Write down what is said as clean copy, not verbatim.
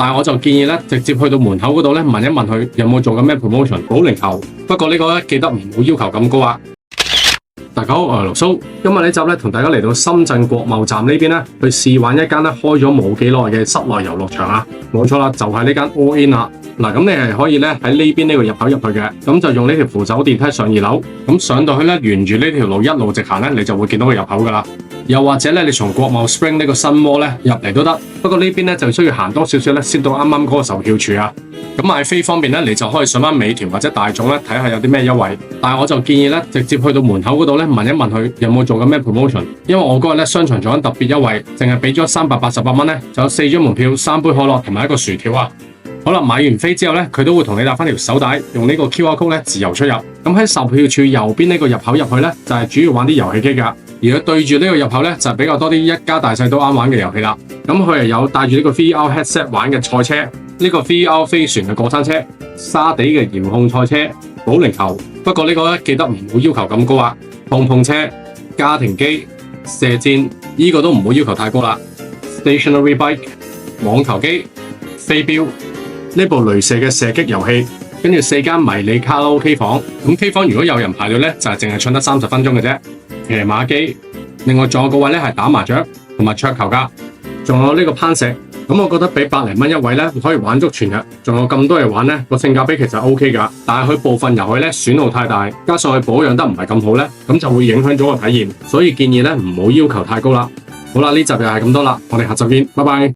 但係我就建議咧，直接去到門口嗰度咧問一問佢有冇做緊咩 promotion 保齡球。不過呢個咧記得唔好要求咁高啊！大家好，我係盧蘇。今日呢集咧同大家嚟到深圳國貿站呢邊咧，去試玩一間咧開咗冇幾耐嘅室內遊樂場啊！冇錯啦，就係呢間 All In 啦。嗱，咁你係可以咧喺呢邊呢個入口入去嘅，咁就用呢條扶手電梯上2樓，咁上到去咧沿住呢條路一路直行咧，你就會見到個入口噶啦。又或者咧，你從國貿 Spring 呢個新窩咧入嚟都得，不過呢邊咧就需要行多少少咧，先到啱啱嗰個售票處啊。咁買飛方面咧，你就可以上翻美團或者大眾咧睇下有啲咩優惠。但係我就建議咧，直接去到門口嗰度咧問一問佢有冇做緊咩 promotion， 因為我嗰日咧商場做緊特別優惠，淨係俾咗388蚊咧，就有4張門票、3杯可樂同埋1個薯條啊。好啦，買完飛之後咧，佢都會同你搭翻條手帶，用呢個 QR code 咧自由出入。咁喺售票處右邊呢個入口入去咧，就係主要玩啲遊戲機㗎。而佢對住呢個入口咧，就比較多啲一家大細都啱玩嘅遊戲啦。咁佢係有帶住呢個 VR headset 玩嘅賽車，呢個 VR 飛船嘅過山車，沙地嘅遙控賽車，保齡球。不過呢個咧記得唔好要求咁高啊！碰碰車、家庭機、射箭，呢個都唔好要求太高啦。Stationary bike、網球機、飛鏢。呢部雷射嘅射擊遊戲，跟住4間迷你卡拉 OK 房，咁 K 房如果有人排隊咧，就係淨係唱得30分鐘嘅啫。騎馬機，另外仲有個位咧係打麻雀同埋桌球噶，仲有呢個攀石，咁我覺得俾100零蚊一位咧，可以玩足全日，仲有咁多嘢玩咧，個性價比其實 OK 噶，但係佢部分遊戲咧損耗太大，加上佢保養得唔係咁好咧，咁就會影響咗個體驗，所以建議咧唔好要求太高啦。好啦，呢集又係咁多啦，我哋下集見，拜拜。